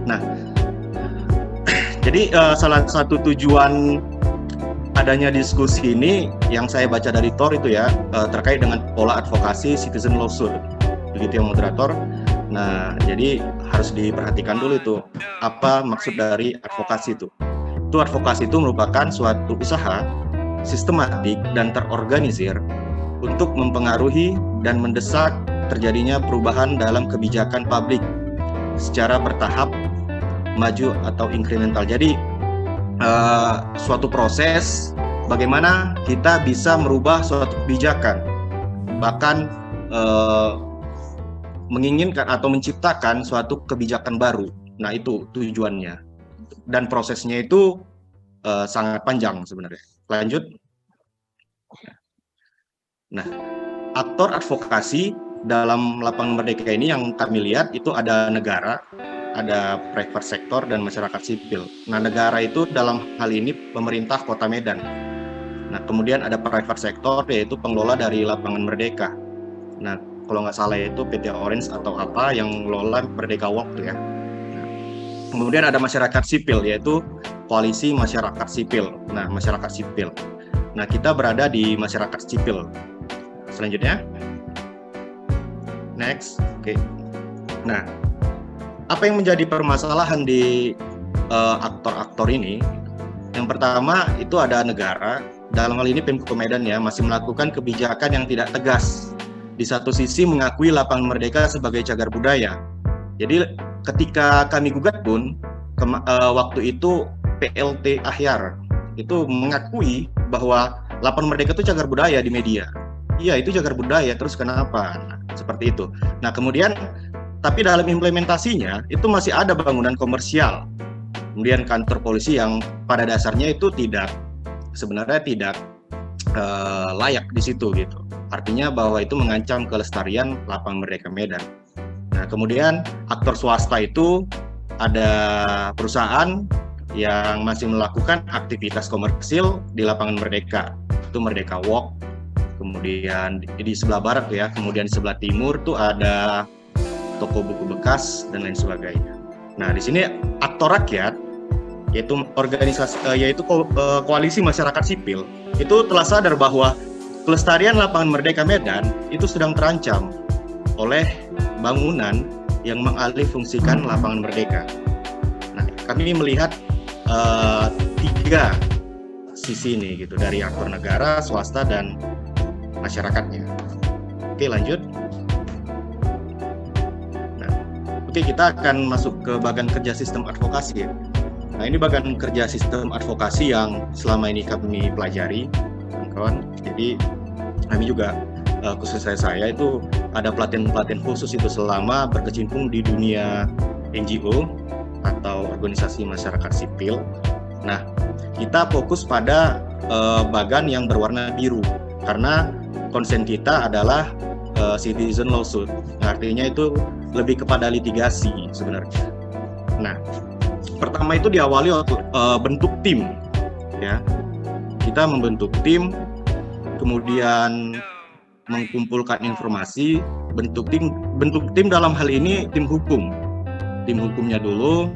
Nah, jadi salah satu tujuan adanya diskusi ini yang saya baca dari Tor itu ya, terkait dengan pola advokasi citizen lawsuit, begitu ya moderator. Nah, jadi harus diperhatikan dulu itu apa maksud dari advokasi itu. Itu advokasi itu merupakan suatu usaha sistematik dan terorganisir untuk mempengaruhi dan mendesak terjadinya perubahan dalam kebijakan publik secara bertahap, maju atau inkremental. Jadi suatu proses bagaimana kita bisa merubah suatu kebijakan, bahkan menginginkan atau menciptakan suatu kebijakan baru. Nah, itu tujuannya. Dan prosesnya itu sangat panjang sebenarnya. Lanjut. Nah, aktor advokasi dalam lapangan merdeka ini yang kami lihat itu ada negara, ada private sector, dan masyarakat sipil. Nah, negara itu dalam hal ini pemerintah Kota Medan. Nah, kemudian ada private sector, yaitu pengelola dari lapangan merdeka. Nah, kalau nggak salah itu PT Orange atau apa yang ngelola Merdeka Walk tuh ya. Nah, kemudian ada masyarakat sipil, yaitu koalisi masyarakat sipil. Nah, masyarakat sipil. Nah, kita berada di masyarakat sipil. Selanjutnya. Next. Oke. Nah, apa yang menjadi permasalahan di aktor-aktor ini? Yang pertama itu ada negara, dalam hal ini Pemko Medan ya, masih melakukan kebijakan yang tidak tegas. Di satu sisi mengakui lapangan merdeka sebagai cagar budaya. Jadi ketika kami gugat pun, waktu itu PLT Ahyar itu mengakui bahwa lapangan merdeka itu cagar budaya di media. Iya, itu cagar budaya, terus kenapa? Nah, seperti itu. Nah, kemudian tapi dalam implementasinya itu masih ada bangunan komersial. Kemudian kantor polisi yang pada dasarnya itu sebenarnya tidak layak di situ gitu. Artinya bahwa itu mengancam kelestarian lapangan merdeka Medan. Nah, kemudian aktor swasta itu ada perusahaan yang masih melakukan aktivitas komersil di lapangan merdeka. Itu Merdeka Walk. Kemudian di sebelah barat ya, kemudian di sebelah timur tuh ada toko buku bekas dan lain sebagainya. Nah, di sini aktor rakyat yaitu koalisi masyarakat sipil itu telah sadar bahwa kelestarian lapangan merdeka Medan itu sedang terancam oleh bangunan yang mengalihfungsikan lapangan merdeka. Nah, kami melihat tiga sisi ini gitu, dari aktor negara, swasta, dan masyarakatnya. Oke, lanjut. Oke, kita akan masuk ke bagian kerja sistem advokasi. Nah, ini bagian kerja sistem advokasi yang selama ini kami pelajari, kawan-kawan. Jadi kami juga khususnya saya itu ada pelatihan-pelatihan khusus itu selama berkecimpung di dunia NGO atau organisasi masyarakat sipil. Nah, kita fokus pada bagan yang berwarna biru karena konsen kita adalah citizen lawsuit. Nah, artinya itu lebih kepada litigasi sebenarnya. Nah, pertama itu diawali bentuk tim, ya. Kita membentuk tim, kemudian mengumpulkan informasi, bentuk tim dalam hal ini tim hukum. Tim hukumnya dulu,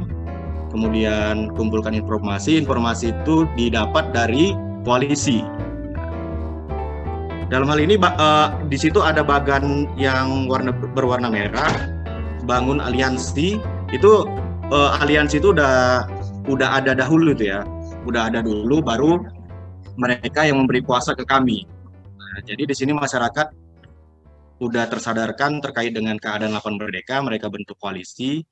kemudian kumpulkan informasi itu didapat dari koalisi. Dalam hal ini di situ ada bagan yang berwarna merah, bangun aliansi. Itu aliansi itu udah ada dahulu itu ya, udah ada dulu, baru mereka yang memberi kuasa ke kami. Nah, jadi di sini masyarakat udah tersadarkan terkait dengan keadaan lapangan merdeka, mereka bentuk koalisi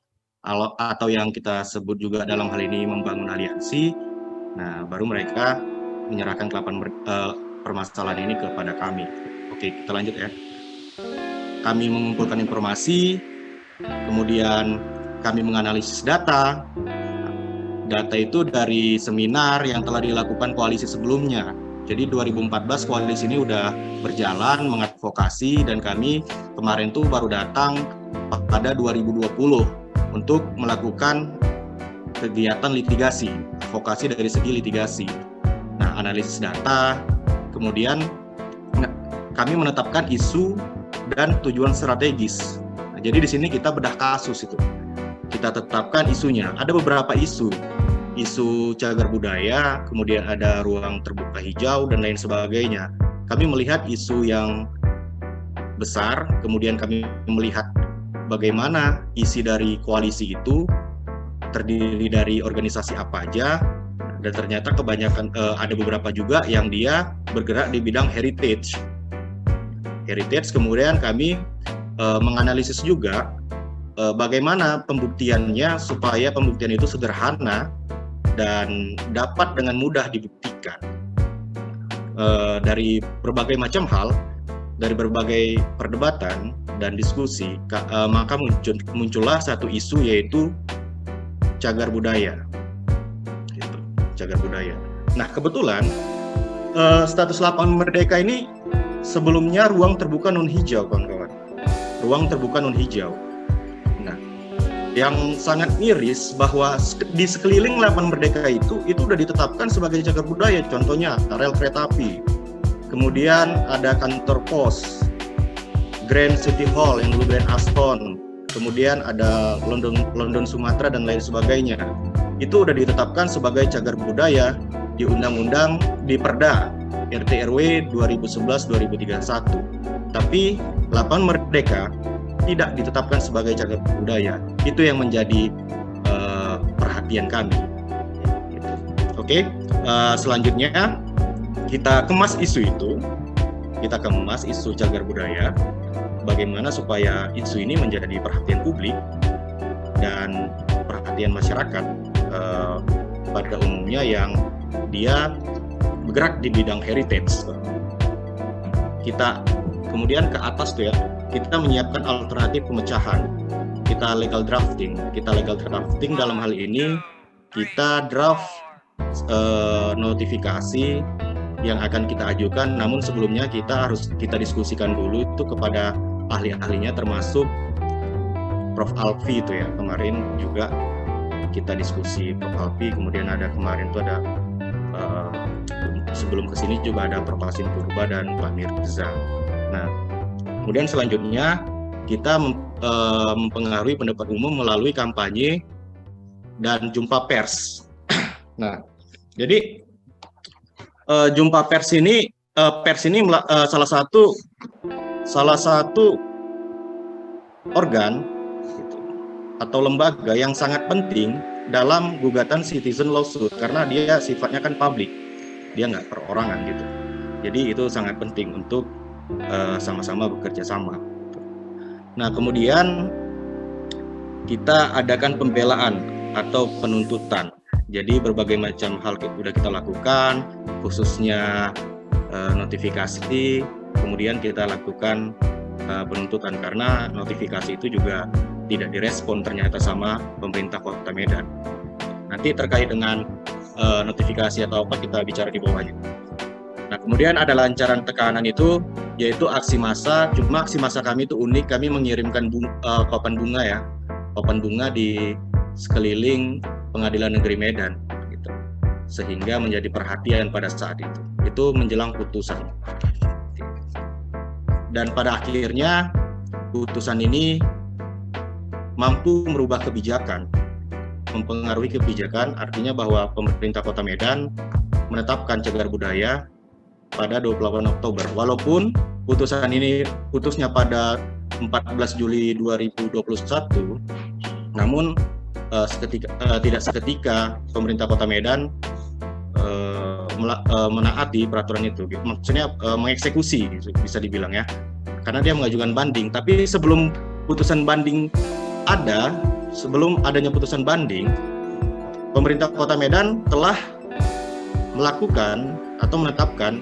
atau yang kita sebut juga dalam hal ini membangun aliansi. Nah, baru mereka menyerahkan permasalahan ini kepada kami. Oke, kita lanjut ya. Kami mengumpulkan informasi, kemudian kami menganalisis data. Data itu dari seminar yang telah dilakukan koalisi sebelumnya. Jadi 2014 koalisi ini udah berjalan mengadvokasi, dan kami kemarin tuh baru datang pada 2020 untuk melakukan kegiatan litigasi, advokasi dari segi litigasi. Nah, analisis data, kemudian kami menetapkan isu dan tujuan strategis. Nah, jadi di sini kita bedah kasus itu. kita tetapkan isunya. Ada beberapa isu cagar budaya, kemudian ada ruang terbuka hijau dan lain sebagainya. Kami melihat isu yang besar, kemudian kami melihat bagaimana isi dari koalisi itu terdiri dari organisasi apa aja, dan ternyata kebanyakan ada beberapa juga yang dia bergerak di bidang heritage. Kemudian kami menganalisis juga bagaimana pembuktiannya supaya pembuktian itu sederhana dan dapat dengan mudah dibuktikan. Dari berbagai macam hal, dari berbagai perdebatan dan diskusi, maka muncullah satu isu, yaitu cagar budaya. Gitu, cagar budaya. Nah, kebetulan status lapangan merdeka ini sebelumnya ruang terbuka non hijau, kawan-kawan. Ruang terbuka non hijau. Nah, yang sangat miris bahwa di sekeliling lapangan merdeka itu udah ditetapkan sebagai cagar budaya. Contohnya rel kereta api, kemudian ada kantor pos, Grand City Hall yang dulu Grand Aston, kemudian ada London Sumatera dan lain sebagainya. Itu udah ditetapkan sebagai cagar budaya di undang-undang, di Perda RT RW 2011-2031. Tapi lapangan merdeka tidak ditetapkan sebagai cagar budaya. Itu yang menjadi perhatian kami. Oke, selanjutnya kita kemas isu itu. Kita kemas isu cagar budaya. Bagaimana supaya isu ini menjadi perhatian publik dan perhatian masyarakat pada umumnya yang dia bergerak di bidang heritage. Kita kemudian ke atas tuh ya, kita menyiapkan alternatif pemecahan. Kita legal drafting dalam hal ini kita draft notifikasi yang akan kita ajukan, namun sebelumnya kita diskusikan dulu itu kepada ahli-ahlinya, termasuk Prof. Alfi itu ya, kemarin juga kita diskusi Prof. Alfi, kemudian ada kemarin itu ada sebelum kesini juga ada Prof. Asin Purba dan Pak Mirza. Nah, kemudian selanjutnya kita mempengaruhi pendapat umum melalui kampanye dan jumpa pers. Nah, jadi jumpa pers ini salah satu organ gitu, atau lembaga yang sangat penting dalam gugatan citizen lawsuit, karena dia sifatnya kan publik, dia nggak perorangan gitu. Jadi itu sangat penting untuk sama-sama bekerja sama. Nah, kemudian kita adakan pembelaan atau penuntutan. Jadi berbagai macam hal sudah kita lakukan, khususnya notifikasi, kemudian kita lakukan penuntutan karena notifikasi itu juga tidak direspon ternyata sama pemerintah Kota Medan. Nanti terkait dengan notifikasi atau apa kita bicara di bawahnya. Nah, kemudian ada lancaran tekanan itu, yaitu aksi massa. Cuma aksi massa kami itu unik, kami mengirimkan papan bunga ya, papan bunga di sekeliling Pengadilan Negeri Medan, gitu, sehingga menjadi perhatian pada saat itu. Itu menjelang putusan. Dan pada akhirnya putusan ini mampu merubah kebijakan, mempengaruhi kebijakan, artinya bahwa pemerintah Kota Medan menetapkan cagar budaya pada 28 Oktober. Walaupun putusnya pada 14 Juli 2021, namun tidak seketika pemerintah Kota Medan menaati peraturan itu. Maksudnya mengeksekusi, bisa dibilang ya, karena dia mengajukan banding. Tapi sebelum putusan banding sebelum adanya putusan banding, pemerintah Kota Medan telah melakukan atau menetapkan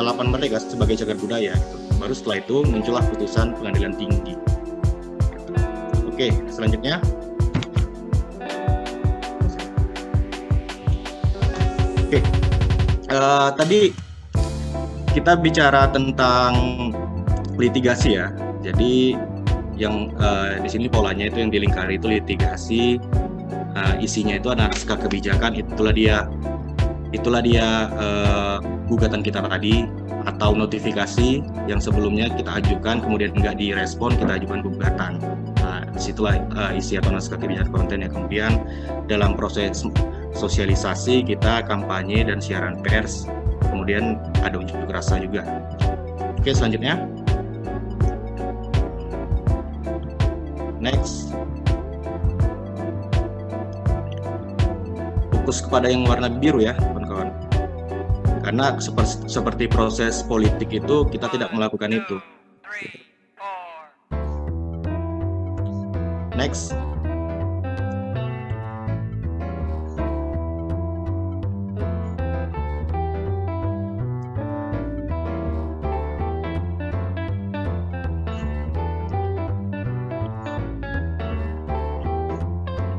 lapangan merdeka sebagai cagar budaya. Baru setelah itu muncullah putusan Pengadilan Tinggi. Oke, selanjutnya. Oke, tadi kita bicara tentang litigasi ya. Jadi yang di sini polanya itu yang dilingkari itu litigasi, isinya itu ada naskah kebijakan. Itulah dia gugatan kita tadi, atau notifikasi yang sebelumnya kita ajukan kemudian nggak direspon, kita ajukan gugatan. Nah, disitulah isi atau naskah kebijakan kontennya. Kemudian dalam proses sosialisasi kita kampanye dan siaran pers, kemudian ada unjuk rasa juga. Oke, selanjutnya next, fokus kepada yang warna biru ya kawan-kawan, karena seperti proses politik itu kita tidak melakukan itu. Next.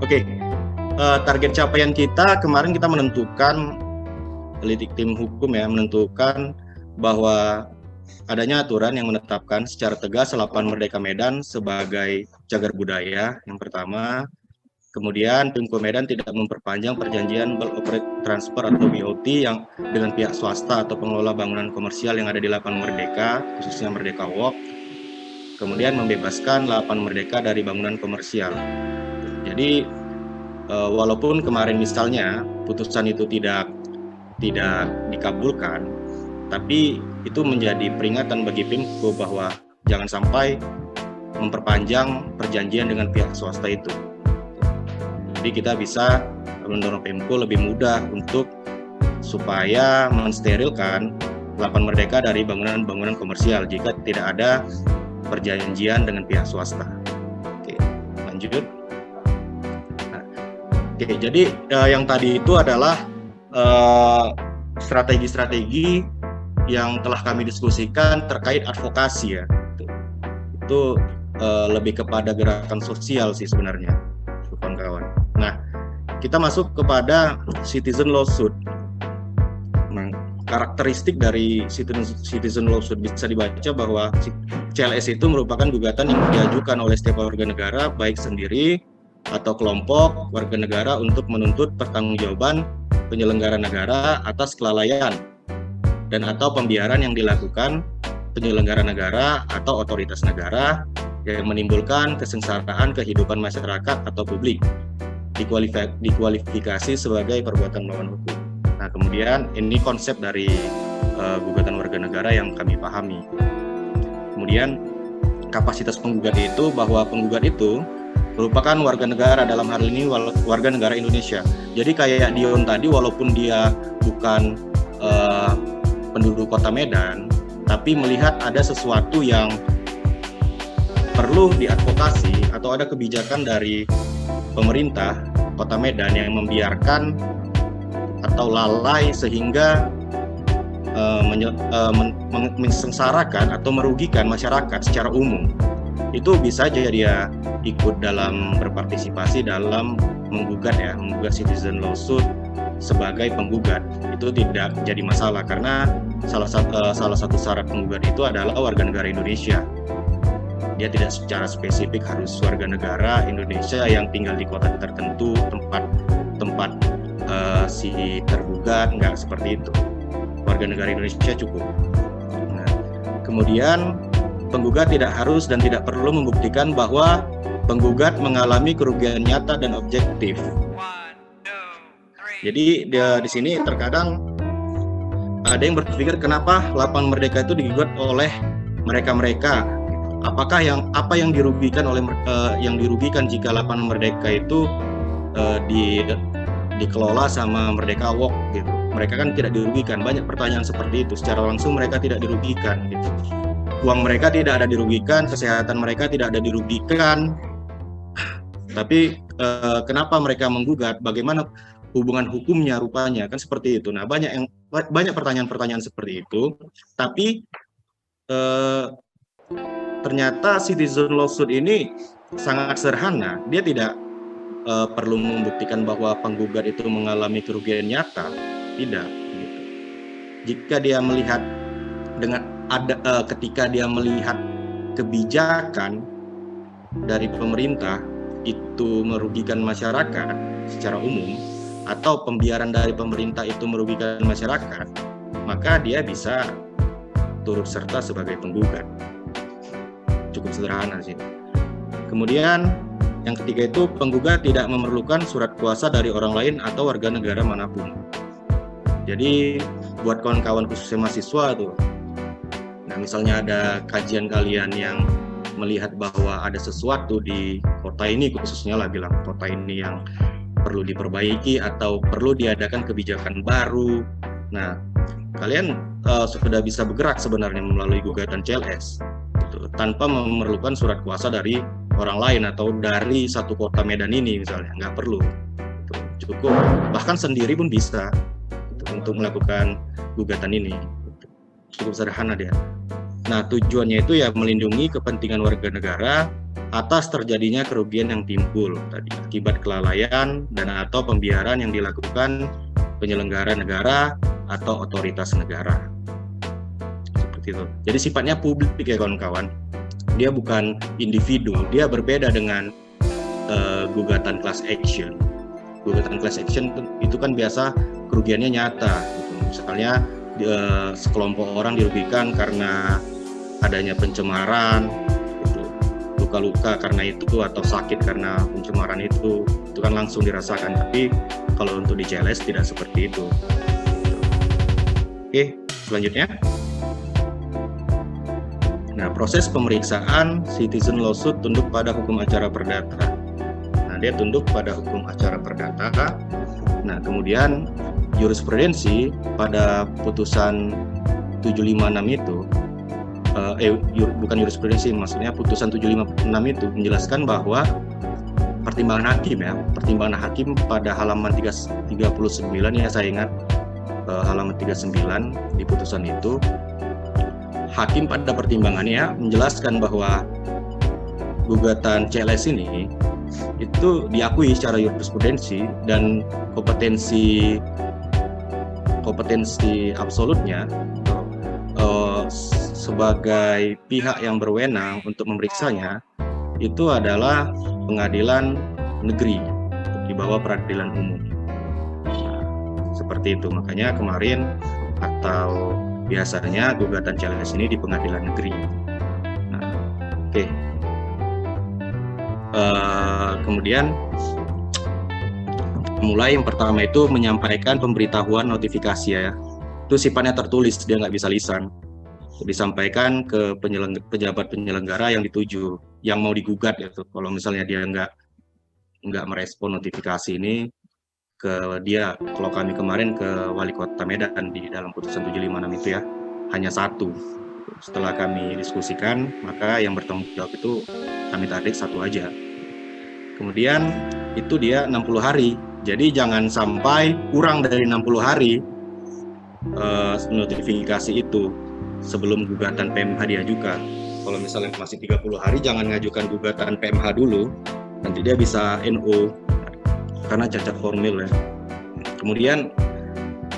Oke, target capaian kita kemarin kita menentukan, tim hukum ya, menentukan bahwa adanya aturan yang menetapkan secara tegas Lapangan Merdeka Medan sebagai cagar budaya yang pertama. Kemudian Pemko Medan tidak memperpanjang perjanjian Bulk Operate Transfer atau BOT yang dengan pihak swasta atau pengelola bangunan komersial yang ada di Lapangan Merdeka, khususnya Merdeka Walk. Kemudian membebaskan Lapangan Merdeka dari bangunan komersial. Jadi walaupun kemarin misalnya putusan itu tidak dikabulkan, tapi itu menjadi peringatan bagi Pemko bahwa jangan sampai memperpanjang perjanjian dengan pihak swasta itu. Jadi kita bisa mendorong Pemko lebih mudah untuk supaya mensterilkan Lapangan Merdeka dari bangunan-bangunan komersial jika tidak ada perjanjian dengan pihak swasta. Oke, lanjut. Nah, oke, jadi yang tadi itu adalah strategi-strategi yang telah kami diskusikan terkait advokasi ya. Itu lebih kepada gerakan sosial sih sebenarnya, kawan-kawan. Nah, kita masuk kepada citizen lawsuit. Nah, karakteristik dari citizen lawsuit bisa dibaca bahwa CLS itu merupakan gugatan yang diajukan oleh setiap warga negara, baik sendiri atau kelompok warga negara untuk menuntut pertanggungjawaban penyelenggara negara atas kelalaian dan atau pembiaran yang dilakukan penyelenggara negara atau otoritas negara yang menimbulkan kesengsaraan kehidupan masyarakat atau publik, dikualifikasi sebagai perbuatan melawan hukum. Nah, kemudian ini konsep dari gugatan warga negara yang kami pahami. Kemudian kapasitas penggugat itu bahwa penggugat itu merupakan warga negara, dalam hal ini warga negara Indonesia. Jadi kayak Dion tadi, walaupun dia bukan penduduk Kota Medan, tapi melihat ada sesuatu yang perlu diadvokasi atau ada kebijakan dari pemerintah Kota Medan yang membiarkan atau lalai sehingga mensengsarakan atau merugikan masyarakat secara umum, itu bisa jadi dia ikut dalam berpartisipasi dalam menggugat citizen lawsuit sebagai penggugat. Itu tidak jadi masalah karena salah satu syarat penggugat itu adalah warga negara Indonesia. Dia tidak secara spesifik harus warga negara Indonesia yang tinggal di kota tertentu, tempat si tergugat, enggak seperti itu. Warga negara Indonesia cukup. Nah, kemudian penggugat tidak harus dan tidak perlu membuktikan bahwa penggugat mengalami kerugian nyata dan objektif. Jadi di sini terkadang ada yang berpikir kenapa Lapangan Merdeka itu digugat oleh mereka-mereka. Apakah apa yang dirugikan jika Lapangan Merdeka itu dikelola sama Merdeka Walk gitu. Mereka kan tidak dirugikan. Banyak pertanyaan seperti itu. Secara langsung mereka tidak dirugikan gitu. Uang mereka tidak ada dirugikan, kesehatan mereka tidak ada dirugikan. Tapi kenapa mereka menggugat? Bagaimana hubungan hukumnya rupanya? Kan seperti itu. Nah, banyak pertanyaan-pertanyaan seperti itu. Tapi ternyata citizen lawsuit ini sangat sederhana. Dia tidak perlu membuktikan bahwa penggugat itu mengalami kerugian nyata. Tidak. Gitu. Jika dia melihat ketika dia melihat kebijakan dari pemerintah itu merugikan masyarakat secara umum, atau pembiaran dari pemerintah itu merugikan masyarakat, maka dia bisa turut serta sebagai penggugat. Cukup sederhana sih. Kemudian Yang ketiga itu penggugat tidak memerlukan surat kuasa dari orang lain atau warga negara manapun. Jadi buat kawan-kawan khususnya mahasiswa tuh, nah misalnya ada kajian kalian yang melihat bahwa ada sesuatu di kota ini, khususnya lah bilang kota ini yang perlu diperbaiki atau perlu diadakan kebijakan baru, nah kalian sudah bisa bergerak sebenarnya melalui gugatan CLS gitu, tanpa memerlukan surat kuasa dari orang lain atau dari satu kota Medan ini misalnya, nggak perlu gitu. Cukup bahkan sendiri pun bisa gitu, untuk melakukan gugatan ini gitu. Cukup sederhana dia. Nah tujuannya itu ya melindungi kepentingan warga negara atas terjadinya kerugian yang timbul tadi akibat kelalaian dan atau pembiaran yang dilakukan penyelenggara negara atau otoritas negara. Seperti itu. Jadi sifatnya publik ya kawan-kawan. Dia bukan individu, dia berbeda dengan gugatan class action. Gugatan class action itu kan biasa kerugiannya nyata gitu. Misalnya sekelompok orang dirugikan karena adanya pencemaran gitu. Luka-luka karena itu atau sakit karena pencemaran itu kan langsung dirasakan. Tapi kalau untuk di CLS tidak seperti itu. Oke, selanjutnya. Nah, proses pemeriksaan citizen lawsuit tunduk pada hukum acara perdata. Nah, dia tunduk pada hukum acara perdata. Nah, kemudian jurisprudensi pada putusan 756 itu, bukan jurisprudensi, maksudnya putusan 756 itu menjelaskan bahwa pertimbangan hakim pada halaman 39 ya saya ingat, halaman 39 di putusan itu, hakim pada pertimbangannya menjelaskan bahwa gugatan CLS ini itu diakui secara jurisprudensi dan kompetensi absolutnya sebagai pihak yang berwenang untuk memeriksanya itu adalah pengadilan negeri di bawah peradilan umum. Nah, seperti itu, makanya kemarin atau biasanya gugatan CLS ini di pengadilan negeri. Nah, oke. Kemudian mulai yang pertama itu menyampaikan pemberitahuan notifikasi ya. Itu sifatnya tertulis, dia nggak bisa lisan. Disampaikan ke pejabat penyelenggara yang dituju, yang mau digugat gitu. Kalau misalnya dia nggak merespon notifikasi ini ke dia, kalau kami kemarin ke Wali Kota Medan di dalam putusan 756 itu ya, hanya satu. Setelah kami diskusikan, maka yang bertanggung jawab itu kami tarik satu aja. Kemudian itu dia 60 hari. Jadi jangan sampai kurang dari 60 hari notifikasi itu sebelum gugatan PMH diajukan. Kalau misalnya masih 30 hari, jangan ngajukan gugatan PMH dulu, nanti dia bisa NO karena cacat formil ya. Kemudian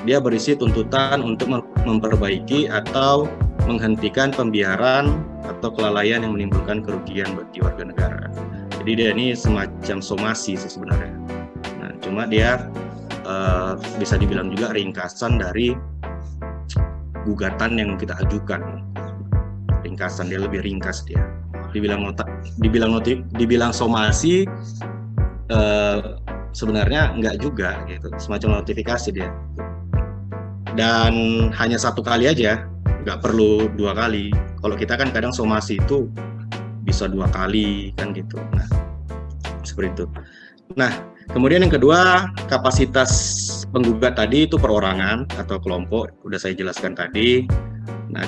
dia berisi tuntutan untuk memperbaiki atau menghentikan pembiaran atau kelalaian yang menimbulkan kerugian bagi warga negara. Jadi dia ini semacam somasi sih sebenarnya. Nah, cuma dia bisa dibilang juga ringkasan dari gugatan yang kita ajukan. Ringkasan, dia lebih ringkas dia. Dibilang somasi, sebenarnya enggak juga gitu, semacam notifikasi dia. Dan hanya satu kali aja, nggak perlu dua kali. Kalau kita kan kadang somasi itu bisa 2 kali kan gitu. Nah, seperti itu. Nah, kemudian yang kedua, kapasitas penggugat tadi itu perorangan atau kelompok, udah saya jelaskan tadi. Nah,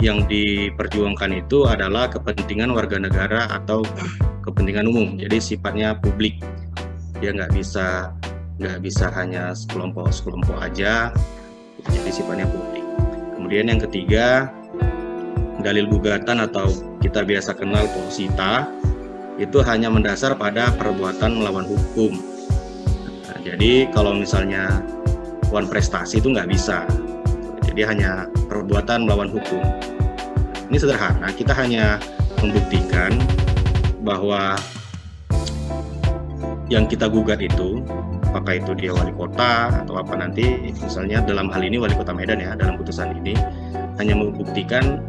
yang diperjuangkan itu adalah kepentingan warga negara atau kepentingan umum. Jadi sifatnya publik. Dia nggak bisa hanya sekelompok aja. Jadi sifatnya publik. Kemudian yang ketiga, dalil gugatan atau kita biasa kenal posita itu hanya mendasar pada perbuatan melawan hukum. Nah, jadi kalau misalnya wan prestasi itu nggak bisa. Jadi hanya perbuatan melawan hukum. Ini sederhana, kita hanya membuktikan bahwa yang kita gugat itu, apakah itu dia wali kota atau apa nanti, misalnya dalam hal ini wali kota Medan ya, dalam putusan ini hanya membuktikan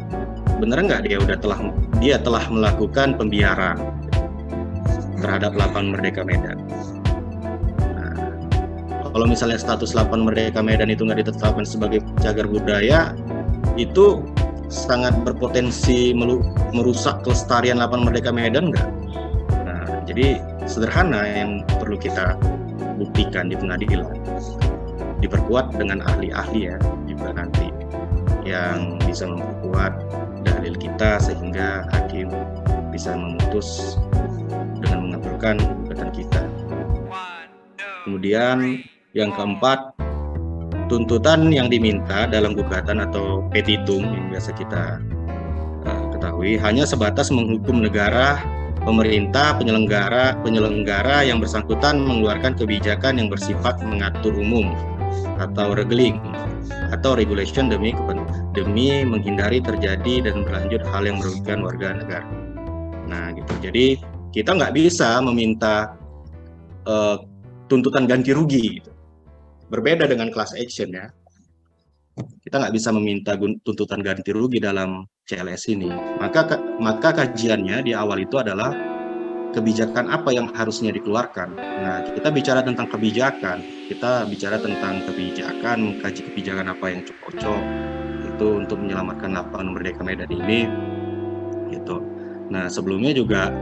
benar nggak dia telah melakukan pembiaran terhadap Lapangan Merdeka Medan. Nah, kalau misalnya status Lapangan Merdeka Medan itu nggak ditetapkan sebagai cagar budaya, itu sangat berpotensi merusak kelestarian Lapangan Merdeka Medan nggak? Nah, jadi sederhana yang perlu kita buktikan di pengadilan, diperkuat dengan ahli-ahli ya juga nanti yang bisa memperkuat dalil kita sehingga hakim bisa memutus dengan mengabulkan gugatan kita. Kemudian yang keempat, tuntutan yang diminta dalam gugatan atau petitum yang biasa kita ketahui hanya sebatas menghukum negara, pemerintah, penyelenggara yang bersangkutan mengeluarkan kebijakan yang bersifat mengatur umum atau regeling atau regulation demi menghindari terjadi dan berlanjut hal yang merugikan warga negara. Nah gitu, jadi kita nggak bisa meminta tuntutan ganti rugi gitu. Berbeda dengan class action ya, kita nggak bisa meminta tuntutan ganti rugi dalam CLS ini. Maka kajiannya di awal itu adalah kebijakan apa yang harusnya dikeluarkan. Nah, kita bicara tentang kebijakan, mengkaji kebijakan apa yang cocok itu untuk menyelamatkan Lapangan Merdeka Medan ini, gitu. Nah, sebelumnya juga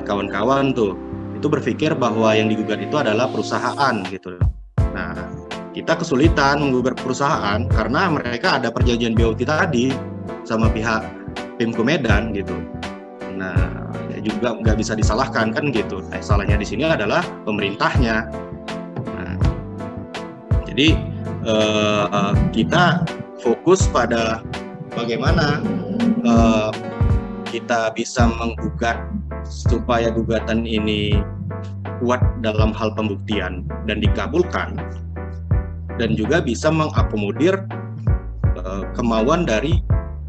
kawan-kawan tuh itu berpikir bahwa yang digugat itu adalah perusahaan, gitu. Nah, kita kesulitan menggugat perusahaan karena mereka ada perjanjian BOT tadi sama pihak Pemko Medan gitu. Nah, ya juga nggak bisa disalahkan kan gitu. Nah, salahnya di sini adalah pemerintahnya. Nah, jadi kita fokus pada bagaimana kita bisa menggugat supaya gugatan ini kuat dalam hal pembuktian dan dikabulkan, dan juga bisa mengakomodir kemauan dari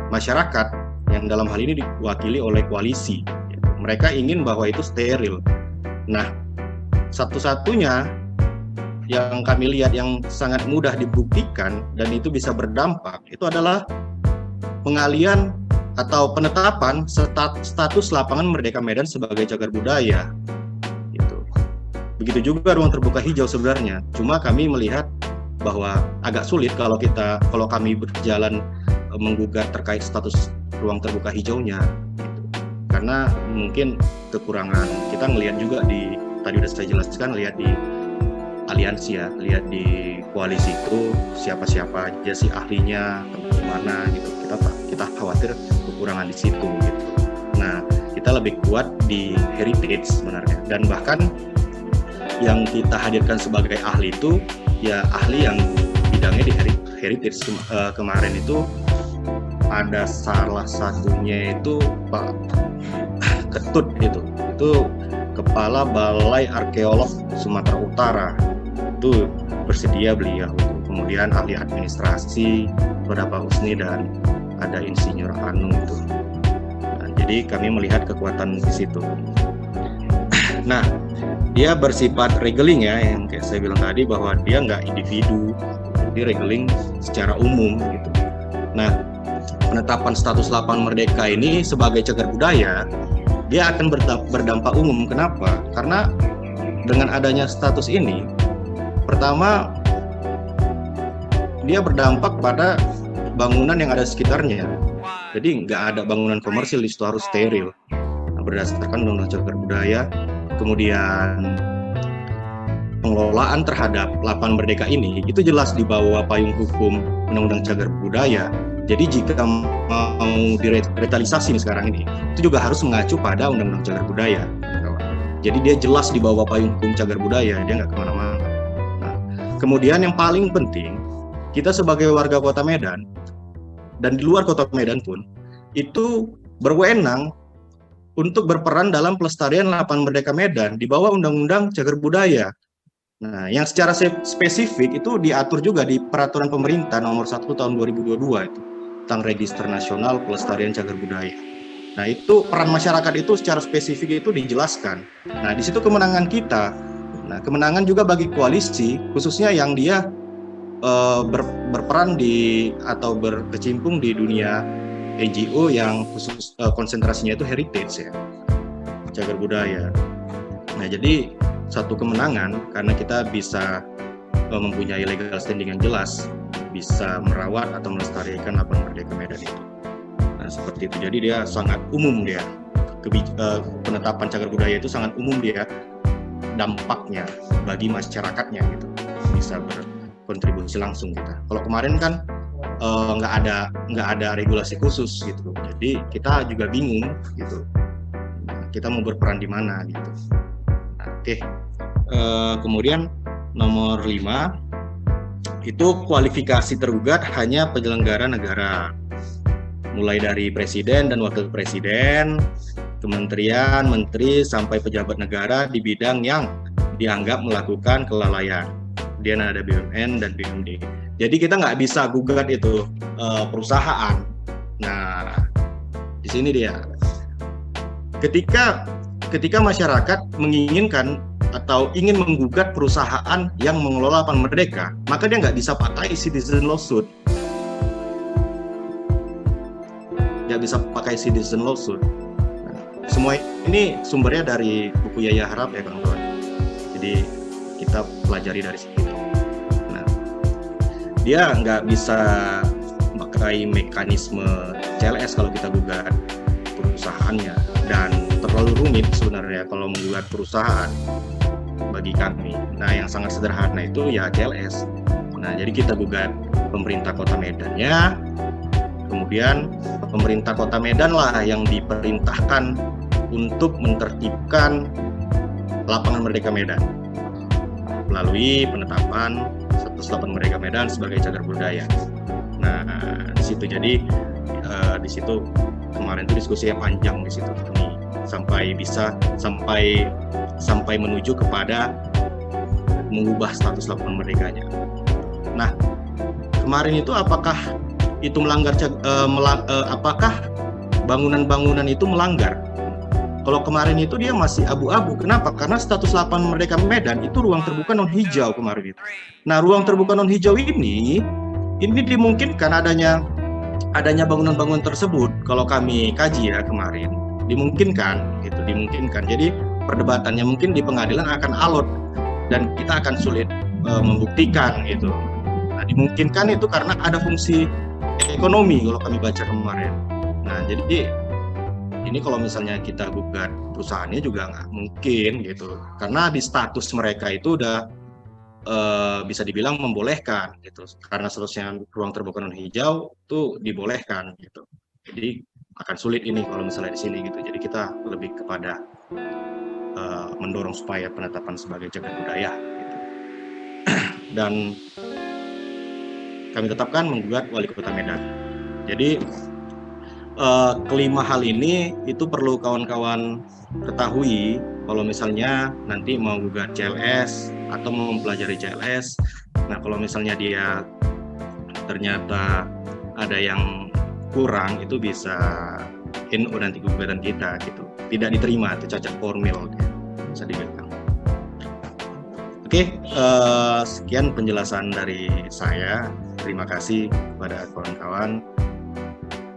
masyarakat yang dalam hal ini diwakili oleh koalisi. Mereka ingin bahwa itu steril. Nah, satu-satunya yang kami lihat yang sangat mudah dibuktikan dan itu bisa berdampak itu adalah pengalian atau penetapan status Lapangan Merdeka Medan sebagai cagar budaya. Begitu juga ruang terbuka hijau sebenarnya. Cuma kami melihat bahwa agak sulit kalau kami berjalan menggugat terkait status ruang terbuka hijaunya, gitu. Karena mungkin kekurangan kita melihat juga tadi udah saya jelaskan, lihat di aliansi ya, lihat di koalisi itu siapa aja sih ahlinya, mana gitu. Kita khawatir kekurangan di situ gitu. Nah, kita lebih kuat di heritage sebenarnya, dan bahkan yang kita hadirkan sebagai ahli itu ya ahli yang bidangnya di heritage. Kemarin itu ada salah satunya itu Pak Ketut gitu, itu Kepala Balai Arkeolog Sumatera Utara, itu bersedia beliau. Kemudian ahli administrasi beberapa Husni dan ada Insinyur Anung itu. Nah, jadi kami melihat kekuatan di situ. Nah, dia bersifat regeling ya, yang kayak saya bilang tadi bahwa dia nggak individu, jadi regeling secara umum gitu. Nah, penetapan status Lapangan Merdeka ini sebagai cagar budaya, dia akan berdampak umum. Kenapa? Karena dengan adanya status ini, pertama dia berdampak pada bangunan yang ada sekitarnya. Jadi nggak ada bangunan komersil di situ, harus steril. Nah, berdasarkan Undang-Undang Cagar Budaya. Kemudian pengelolaan terhadap Lapangan Merdeka ini itu jelas di bawah payung hukum Undang-Undang Cagar Budaya. Jadi jika mau direvitalisasi nih sekarang ini, itu juga harus mengacu pada Undang-Undang Cagar Budaya. Jadi dia jelas di bawah payung hukum cagar budaya, dia nggak kemana-mana. Nah, kemudian yang paling penting, kita sebagai warga Kota Medan dan di luar Kota Medan pun itu berwenang untuk berperan dalam pelestarian Lapangan Merdeka Medan di bawah Undang-Undang Cagar Budaya. Nah, yang secara spesifik itu diatur juga di Peraturan Pemerintah Nomor 1 Tahun 2022 itu tentang Register Nasional Pelestarian Cagar Budaya. Nah, itu peran masyarakat itu secara spesifik itu dijelaskan. Nah, di situ kemenangan kita. Nah, kemenangan juga bagi koalisi, khususnya yang dia berperan atau berkecimpung di dunia NGO yang khusus konsentrasinya itu heritage ya, cagar budaya. jadi satu kemenangan karena kita bisa mempunyai legal standing yang jelas, bisa merawat atau melestarikan lapangan merdeka Medan itu. Nah, seperti itu. Jadi dia sangat umum dia. Penetapan cagar budaya itu sangat umum dia dampaknya bagi masyarakatnya gitu. Bisa berkontribusi langsung kita. Kalau kemarin kan nggak ada regulasi khusus gitu. Jadi kita juga bingung gitu. Kita mau berperan di mana gitu. Nah, oke. Kemudian nomor 5 itu kualifikasi tergugat hanya penyelenggara negara, mulai dari presiden dan wakil presiden, kementerian, menteri, sampai pejabat negara di bidang yang dianggap melakukan kelalaian. Kemudian ada BUMN dan BUMD. Jadi kita nggak bisa gugat itu perusahaan. Nah, di sini dia. Ketika masyarakat menginginkan atau ingin menggugat perusahaan yang mengelola lapangan merdeka, maka dia nggak bisa pakai citizen lawsuit. Nggak bisa pakai citizen lawsuit. Semua ini sumbernya dari buku Yaya Harap ya kawan-kawan. Jadi kita pelajari dari situ. Nah, dia nggak bisa pakai mekanisme CLS kalau kita gugat perusahaannya, dan terlalu rumit sebenarnya kalau menggugat perusahaan bagi kami. Nah, yang sangat sederhana itu ya CLS. Nah, jadi kita gugat pemerintah Kota Medannya, kemudian pemerintah Kota Medan lah yang diperintahkan untuk menertibkan lapangan merdeka Medan melalui penetapan status lapangan merdeka Medan sebagai cagar budaya. Nah, di situ jadi di situ kemarin itu diskusi yang panjang di situ sampai menuju kepada mengubah status lapangan merdekanya. Nah, kemarin itu apakah itu melanggar apakah bangunan-bangunan itu melanggar? Kalau kemarin itu dia masih abu-abu. Kenapa? Karena status lapangan merdeka Medan itu ruang terbuka non hijau kemarin itu. Nah, ruang terbuka non hijau ini dimungkinkan adanya bangunan-bangunan tersebut. Kalau kami kaji ya kemarin, dimungkinkan. Jadi perdebatannya mungkin di pengadilan akan alot dan kita akan sulit membuktikan gitu. Nah, dimungkinkan itu karena ada fungsi ekonomi kalau kami baca kemarin. Nah, jadi ini kalau misalnya kita gugat perusahaannya juga nggak mungkin gitu, karena di status mereka itu udah bisa dibilang membolehkan gitu, karena statusnya ruang terbuka non hijau itu dibolehkan gitu. Jadi akan sulit ini kalau misalnya di sini gitu. Jadi kita lebih kepada mendorong supaya penetapan sebagai cagar budaya gitu. Dan kami tetapkan menggugat Wali Kota Medan. Jadi kelima hal ini itu perlu kawan-kawan ketahui kalau misalnya nanti mau gugat CLS atau mau mempelajari CLS. Nah, kalau misalnya dia ternyata ada yang kurang, itu bisa NO nanti gugatan kita gitu. Tidak diterima, itu cacat formil bisa dibilang. Oke, sekian penjelasan dari saya. Terima kasih kepada kawan-kawan.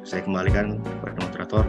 Saya kembalikan kepada moderator.